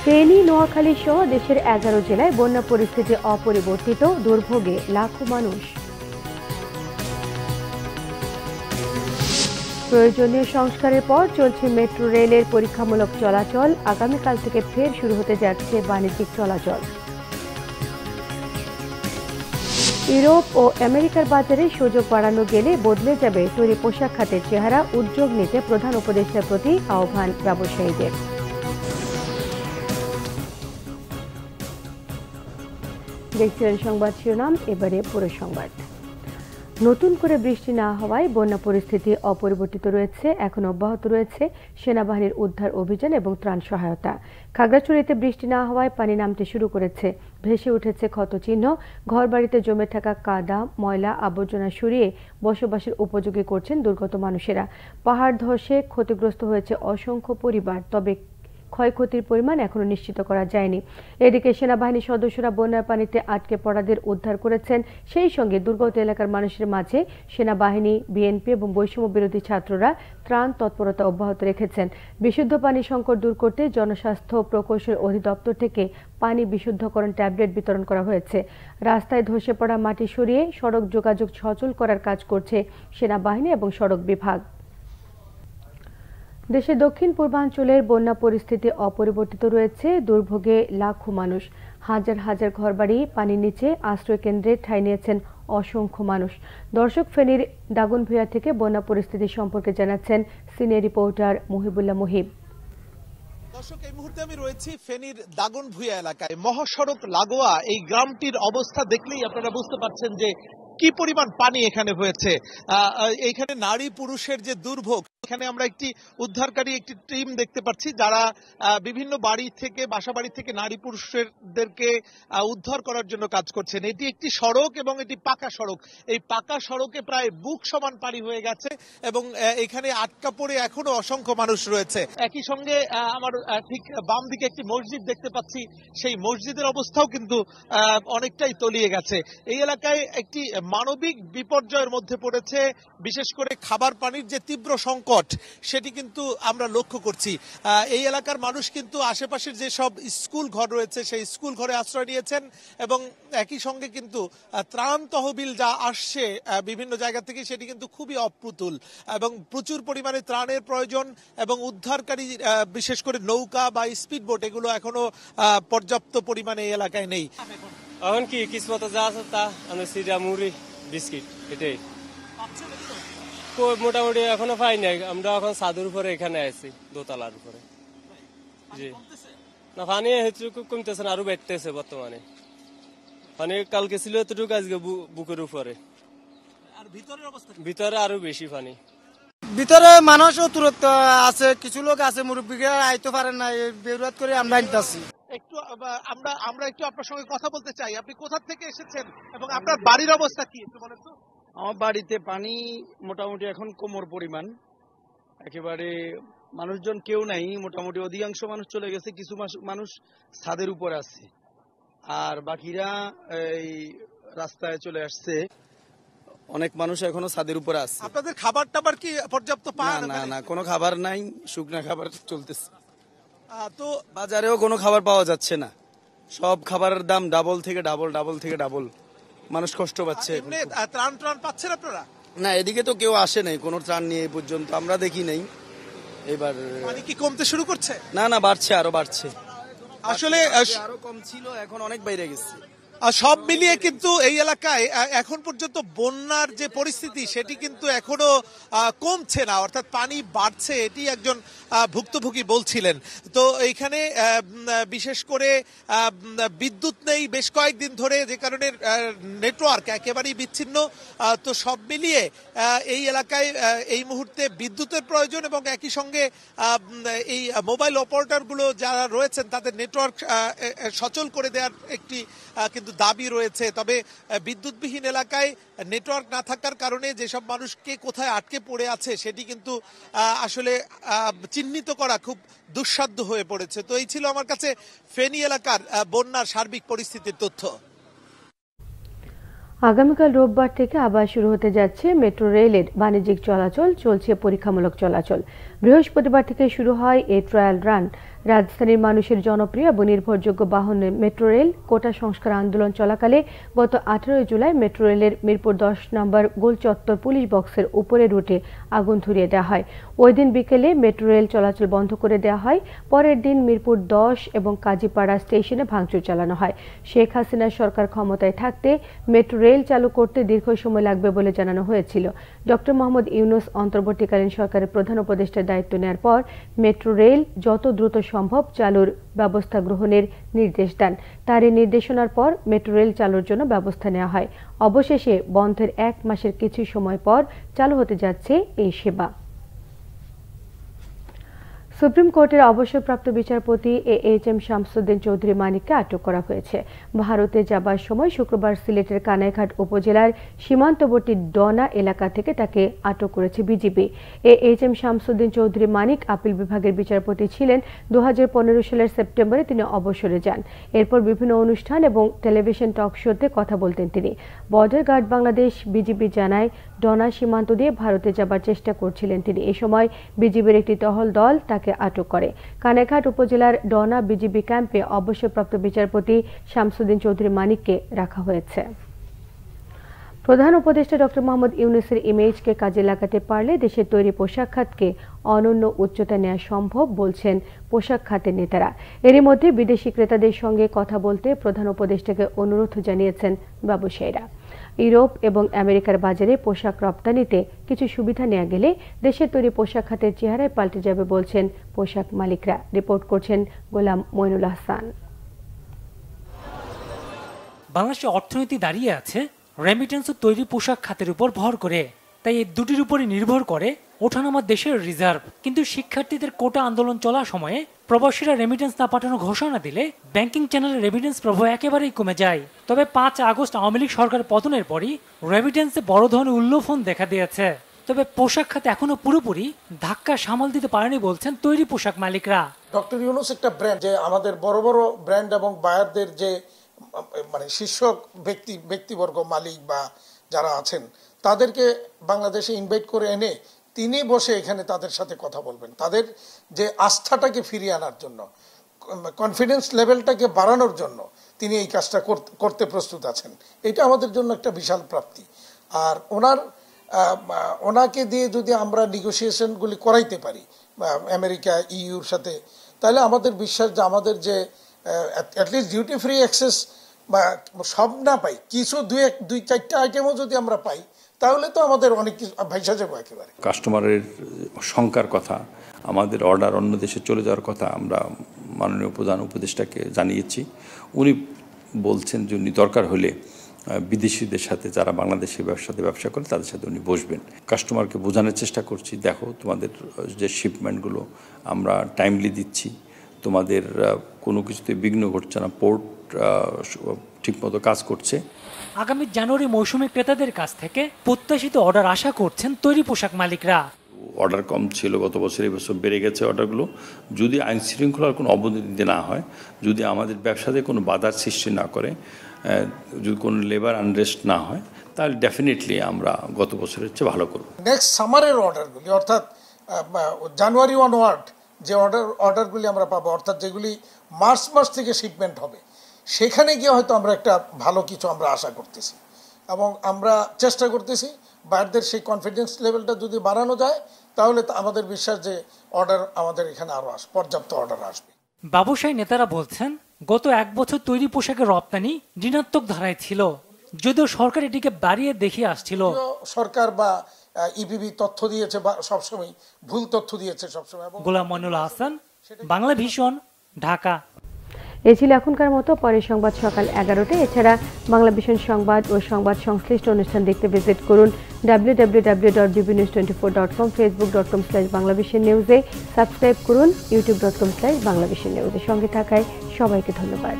ফেনী, নোয়াখালী সহ দেশের 11 জেলায় বন্যা পরিস্থিতি অপরিবর্তিত, দুর্ভোগে লাখো মানুষ। প্রয়োজনীয় সংস্কারের পর চলছে মেট্রো রেলের পরীক্ষামূলক চলাচল, আগামীকাল থেকে ফের শুরু হতে যাচ্ছে বাণিজ্যিক চলাচল। ইউরোপ ও আমেরিকার বাজারে সুযোগ বাড়ানো গেলে বদলে যাবে তৈরি পোশাক খাতের চেহারা, উদ্যোগ নিতে প্রধান উপদেষ্টার প্রতি আহ্বান ব্যবসায়ীদের। দেখছিলেন সংবাদ শিরোনাম, এবারে পুরো সংবাদ। নতুন করে বৃষ্টি না হওয়ায় বন্যা পরিস্থিতি অপরিবর্তিত রয়েছে। এখন অব্যাহত রয়েছে সেনাবাহিনীর উদ্ধার অভিযান এবং ত্রাণ সহায়তা। খাগড়াছড়িতে বৃষ্টি না হওয়ায় পানি নামতে শুরু করেছে, ভেসে উঠেছে ক্ষতচিহ্ন। ঘরবাড়িতে জমে থাকা কাদা, ময়লা, আবর্জনা সরিয়ে বসবাসের উপযোগী করছেন দুর্গত মানুষেরা। পাহাড় ধসে ক্ষতিগ্রস্ত হয়েছে অসংখ্য পরিবার, তবে ক্ষয়ক্ষতির পরিমাণ এখনো নিশ্চিত করা যায়নি। এদিকে সেনাবাহিনীর সদস্যরা বন্যার পানিতে আটকে পড়াদের উদ্ধার করেছেন। সেই সঙ্গে দুর্গত এলাকার মানুষের মাঝে সেনাবাহিনী, বিএনপি এবং বৈষম্য বিরোধী ছাত্ররা ত্রাণ তৎপরতা অব্যাহত রেখেছেন। বিশুদ্ধ পানি সংকট দূর করতে জনস্বাস্থ্য প্রকৌশল অধিদপ্তর থেকে পানি বিশুদ্ধকরণ ট্যাবলেট বিতরণ করা হয়েছে। রাস্তায় ধসে পড়া মাটি সরিয়ে সড়ক যোগাযোগ সচল করার কাজ করছে সেনাবাহিনী এবং সড়ক বিভাগ। দেশের দক্ষিণ পূর্বাঞ্চলের বন্যা পরিস্থিতি অপরিবর্তিত রয়েছে, দুর্ভোগে লাখো মানুষ। হাজার হাজার ঘরবাড়ি পানির নিচে, আশ্রয় কেন্দ্রে ঠাঁই নিয়েছেন অসংখ্য মানুষ। দর্শক, ফেনীর দাগনভূঞা থেকে বন্যা পরিস্থিতি সম্পর্কে জানাচ্ছেন সিনিয়র রিপোর্টার মুহিবুল্লাহ মুহিব। দর্শক, এই মুহূর্তে আমি রয়েছি ফেনীর দাগনভূঞা এলাকায়। মহাসড়ক লাগোয়া এই গ্রামটির অবস্থা দেখলেই আপনারা বুঝতে পারছেন যে কি পরিমাণ পানি এখানে হয়েছে। এইখানে নারী পুরুষের যে দুর্ভোগ, এখানে আমরা একটি উদ্ধারকারী একটি টিম দেখতে পাচ্ছি, যারা বিভিন্ন বাড়ি থেকে, বাসা বাড়ি থেকে নারী পুরুষদেরকে উদ্ধার করার জন্য কাজ করছেন। এটি একটি সড়ক এবং এটি পাকা সড়ক। এই পাকা সড়কে প্রায় বুক সমান পানি হয়ে গেছে এবং এখানে আটকা পড়ে এখনো অসংখ্য মানুষ রয়েছে। একই সঙ্গে আমার ঠিক বাম দিকে একটি মসজিদ দেখতে পাচ্ছি, সেই মসজিদের অবস্থাও কিন্তু অনেকটাই তলিয়ে গেছে। এই এলাকায় একটি মানবিক বিপর্যয়ের মধ্যে পড়েছে, বিশেষ করে খাবার পানির যে তীব্র সংকট সেটি কিন্তু আমরা লক্ষ্য করছি। এই এলাকার মানুষ কিন্তু আশেপাশের যে সব স্কুল ঘর রয়েছে সেই স্কুল ঘরে আশ্রয় নিয়েছেন এবং একই সঙ্গে কিন্তু ত্রাণ তহবিল যা আসছে বিভিন্ন জায়গা থেকে সেটি কিন্তু খুবই অপ্রতুল এবং প্রচুর পরিমাণে ত্রাণের প্রয়োজন এবং উদ্ধারকারী বিশেষ করে নৌকা বা স্পিড বোট এগুলো এখনো পর্যাপ্ত পরিমাণে এই এলাকায় নেই। এখন কি কিসমত যা আছে তা আমি সিরা মুড়ি বিস্কিট এটাই মোটামুটি এখনো পাই নাই। আমরা এখন ছাদের উপরে এখানে আছি, দোতলার উপরে। জি না, পানি এতটুকু কমতেছে না, আরো বেড়তেছে বর্তমানে। পানি কালকে ছিল এতটুকু, আজকে বুকের উপরে। ভিতরে আরো বেশি পানি। ভিতরে মানুষও দূরত্ব আছে, কিছু লোক আছে মুরব্বীরা আইতে পারেন না, বেরোয়াত করে আমরা আনতেছি। একটু আমরা একটু আপনার সঙ্গে কথা বলতে চাই। আপনি কোথা থেকে এসেছেন এবং আপনার বাড়ির অবস্থা কি একটু বলেন তো? আমার বাড়িতে পানি মোটামুটি এখন কোমর পরিমাণ, একেবারে মানুষজন কেউ নাই, মোটামুটি অধিকাংশ মানুষ চলে গেছে, কিছু মানুষ ছাদের উপর আছে আর বাকিরা এই রাস্তায় চলে আসছে। অনেক মানুষ এখনো ছাদের উপরে আছে। আপনাদের খাবার টাবার কি পর্যাপ্ত পান? না, কোনো খাবার নাই, শুকনা খাবার চলতেছে। তো বাজারেও কোনো খাবার পাওয়া যাচ্ছে না, সব খাবারের দাম ডাবল থেকে ডাবল। মানুষ কষ্ট পাচ্ছে। ত্রাণ পাচ্ছেন আপনারা? না, এদিকে তো কেউ আসে নাই কোনো ত্রাণ নিয়ে এই পর্যন্ত, আমরা দেখি নাই। এবার পানি কি কমতে শুরু করছে? না, বাড়ছে, আরো বাড়ছে। আসলে আরো কম ছিল, এখন অনেক বাইরে গেছে। সব মিলিয়ে কিন্তু এই এলাকায় এখন পর্যন্ত বন্যার যে পরিস্থিতি সেটি কিন্তু এখনো কমছে না, অর্থাৎ পানি বাড়ছে, এটি একজন ভুক্তভোগী বলছিলেন। তো এইখানে বিশেষ করে বিদ্যুৎ নেই বেশ কয়েকদিন ধরে, যে কারণে নেটওয়ার্ক একেবারেই বিচ্ছিন্ন। তো সব মিলিয়ে এই এলাকায় এই মুহূর্তে বিদ্যুতের প্রয়োজন এবং একই সঙ্গে এই মোবাইল অপারেটরগুলো যারা রয়েছেন তাদের নেটওয়ার্ক সচল করে দেওয়ার একটি কিন্তু দাবি রয়েছে। তবে বিদ্যুৎবিহীন এলাকায় নেটওয়ার্ক না থাকার কারণে যেসব মানুষকে কোথায় আটকে পড়ে আছে সেটি কিন্তু আসলে চিহ্নিত করা খুব দুঃসাধ্য হয়ে পড়েছে। তো এই ছিল আমার কাছে ফেনী এলাকার বন্যার সার্বিক পরিস্থিতির তথ্য। আগামীকাল রোববার থেকে আবার শুরু হতে যাচ্ছে মেট্রো রেলের বাণিজ্যিক চলাচল, চলছে পরীক্ষামূলক চলাচল। বৃহস্পতিবার থেকে শুরু হয় এই ট্রায়াল রান। রাজধানীর মানুষের জনপ্রিয় এবং নির্ভরযোগ্য বাহন মেট্রো রেল কোটা সংস্কার আন্দোলন চলাকালে গত 18 জুলাই মেট্রো রেলের মিরপুর 10 নম্বর গোল চত্বর পুলিশ বক্সের উপরের রুটে আগুন ধরিয়ে দেওয়া হয়। ওই দিন বিকেলে মেট্রো রেল চলাচল বন্ধ করে দেওয়া হয়। পরের দিন মিরপুর 10 এবং কাজীপাড়া স্টেশনে ভাঙচুর চালানো হয়। শেখ হাসিনার সরকার ক্ষমতায় থাকতে মেট্রো রেল চালু করতে দীর্ঘ সময় লাগবে বলে জানানো হয়েছিল। ডক্টর মোহাম্মদ ইউনূস অন্তর্বর্তীকালীন সরকারের প্রধান উপদেষ্টার দায়িত্ব নেওয়ার পর মেট্রো রেল যত দ্রুত সম্ভব চালুর ব্যবস্থা গ্রহণের নির্দেশ দেন। তার এই নির্দেশনার পর মেট্রো রেল চালুর জন্য ব্যবস্থা নেওয়া হয়। অবশেষে বন্ধের 1 মাসের কিছু সময় পর চালু হতে যাচ্ছে এই সেবা। সুপ্রিম কোর্টের অবসরপ্রাপ্ত বিচারপতি AHM শামসুদ্দিন চৌধুরী মানিককে আটক করা হয়েছে। ভারতে যাবার সময় শুক্রবার সিলেটের কানাইঘাট উপজেলার সীমান্তবর্তী ডনা এলাকা থেকে তাকে আটক করেছে বিজিবি। AHM শামসুদ্দিন চৌধুরী মানিক আপিল বিভাগের বিচারপতি ছিলেন। 2015 সালের সেপ্টেম্বরে তিনি অবসরে যান। এরপর বিভিন্ন অনুষ্ঠান এবং টেলিভিশন টক শোতে কথা বলতেন তিনি। বর্ডার গার্ড বাংলাদেশ বিজিবি জানায় ডনা সীমান্ত দিয়ে ভারতে যাবার চেষ্টা করছিলেন তিনি। এ সময় বিজিবির একটি টহল দল তাকে আটক করে। কানাইঘাট উপজেলার ডনা বিজিবি ক্যাম্পে অবসরপ্রাপ্ত বিচারপতি শামসুদ্দিন চৌধুরী মানিককে রাখা হয়েছে। প্রধান উপদেষ্টা ডক্টর মোহাম্মদ ইউনূসের ইমেজকে কাজে লাগাতে পারলে দেশের তৈরি পোশাক খাতকে অনন্য উচ্চতা নেওয়া সম্ভব বলছেন পোশাক খাতের নেতারা। এরই মধ্যে বিদেশি ক্রেতাদের সঙ্গে কথা বলতে প্রধান উপদেষ্টাকে অনুরোধ জানিয়েছেন ব্যবসায়ীরা। ইউরোপ এবং আমেরিকার বাজারে পোশাক রপ্তানিতে কিছু সুবিধা নেওয়া গেলে দেশের তৈরি পোশাক খাতের চেহারায় পাল্টে যাবে বলছেন পোশাক মালিকরা। রিপোর্ট করছেন গোলাম মইনুল হাসান। বাংলাদেশের অর্থনীতি দাঁড়িয়ে আছে রেমিটেন্স ও তৈরি পোশাক খাতের উপর ভর করে। তাই এই দুটির উপরই নির্ভর করে ওঠানামা দেশের রিজার্ভ। কিন্তু শিক্ষার্থীদের কোটা আন্দোলন চলার সময়ে প্রবাসীরা রেমিটেন্স না পাঠানোর ঘোষণা দিলে ব্যাংকিং চ্যানেলের রেমিটেন্স প্রবাহ একেবারেই কমে যায়। তবে 5 আগস্ট আওয়ামী লীগ সরকার পতনের পরই রেমিটেন্সে বড় ধরনের উল্লফন দেখা দিয়েছে। তবে পোশাক খাতে এখনো পুরোপুরি ধাক্কা সামাল দিতে পারেনি বলছেন তৈরি পোশাক মালিকরা। ডক্টর ইউনূস একটা ব্র্যান্ড, যে আমাদের বড় বড় ব্র্যান্ড এবং বায়ারদের যে মানে শীর্ষ ব্যক্তিবর্গ মালিক বা যারা আছেন তাদেরকে বাংলাদেশে ইনভাইট করে এনে তিনি বসে এখানে তাদের সাথে কথা বলবেন, তাদের যে আস্থাটাকে ফিরিয়ে আনার জন্য, কনফিডেন্স লেভেলটাকে বাড়ানোর জন্য তিনি এই কাজটা করতে প্রস্তুত আছেন। এটা আমাদের জন্য একটা বিশাল প্রাপ্তি। আর ওনাকে দিয়ে যদি আমরা নেগোসিয়েশনগুলি করাইতে পারি আমেরিকা ইউর সাথে, তাহলে আমাদের বিশ্বাস যে আমাদের যে অ্যাটলিস্ট ডিউটি ফ্রি অ্যাক্সেস বা সব না পাই, কিছু 2-4টা আইটেমও যদি আমরা পাই তাহলে তো আমাদের অনেক কিছু ভাইসা যাবো একেবারে। কাস্টমারের সংখ্যার কথা, আমাদের অর্ডার অন্য দেশে চলে যাওয়ার কথা আমরা মাননীয় প্রধান উপদেষ্টাকে জানিয়েছি। উনি বলছেন যে উনি দরকার হলে বিদেশিদের সাথে যারা বাংলাদেশি ব্যবসা করে তাদের সাথে উনি বসবেন। কাস্টমারকে বোঝানোর চেষ্টা করছি, দেখো তোমাদের যে শিপমেন্টগুলো আমরা টাইমলি দিচ্ছি, তোমাদের কোনো কিছুতে বিঘ্ন ঘটছে না, পোর্ট ঠিকমতো কাজ করছে। আগামী জানুয়ারি মৌসুমে ক্রেতাদের কাছ থেকে প্রত্যাশিত অর্ডার আশা করছেন তৈরি পোশাক মালিকরা। অর্ডার কম ছিল গত বছর, এই বছর বেড়ে গেছে অর্ডারগুলো। যদি আইন শৃঙ্খলার কোনো অবনতি না হয়, যদি আমাদের ব্যবসাতে কোনো বাধার সৃষ্টি না করে, যদি কোনো লেবার আনরেস্ট না হয়, তাহলে ডেফিনেটলি আমরা গত বছরের চেয়ে ভালো করব। নেক্সট সামারের অর্ডারগুলি অর্থাৎ জানুয়ারি অনওয়ার্ড যে অর্ডারগুলি আমরা পাবো, অর্থাৎ যেগুলি মার্চ মাস থেকে শিপমেন্ট হবে, সেখানে গিয়ে হয়তো আমরা একটা ভালো কিছু আমরা আশা করতেছি এবং আমরা চেষ্টা করতেছি বায়ারদের সেই কনফিডেন্স লেভেলটা যদি বাড়ানো যায় তাহলে আমাদের বিশ্বাস যে অর্ডার আমাদের এখানে আরো পর্যাপ্ত অর্ডার আসবে। ব্যবসায়ী নেতারা বলছেন গত 1 বছর তৈরি পোশাকের রপ্তানি ঋণাত্মক ধারায় ছিল, যদিও সরকার এটিকে বাড়িয়ে দেখিয়ে আসছিল। সরকার বা ইপিবি তথ্য দিয়েছে বা সবসময় ভুল তথ্য দিয়েছে সবসময়। গোলাম মইনুল হাসান, বাংলা ভিশন, ঢাকা। এ ছিল এখনকার মতো। পরের সংবাদ সকাল 11টায়। এছাড়া বাংলা ভিশন সংবাদ ও সংবাদ সংশ্লিষ্ট অনুষ্ঠান দেখতে ভিজিট করুন www.bbnews24.com, facebook.com/banglavishnnews-এ সাবস্ক্রাইব করুন, youtube.com/banglavishnnews-এ। সঙ্গে থাকায় সবাইকে ধন্যবাদ।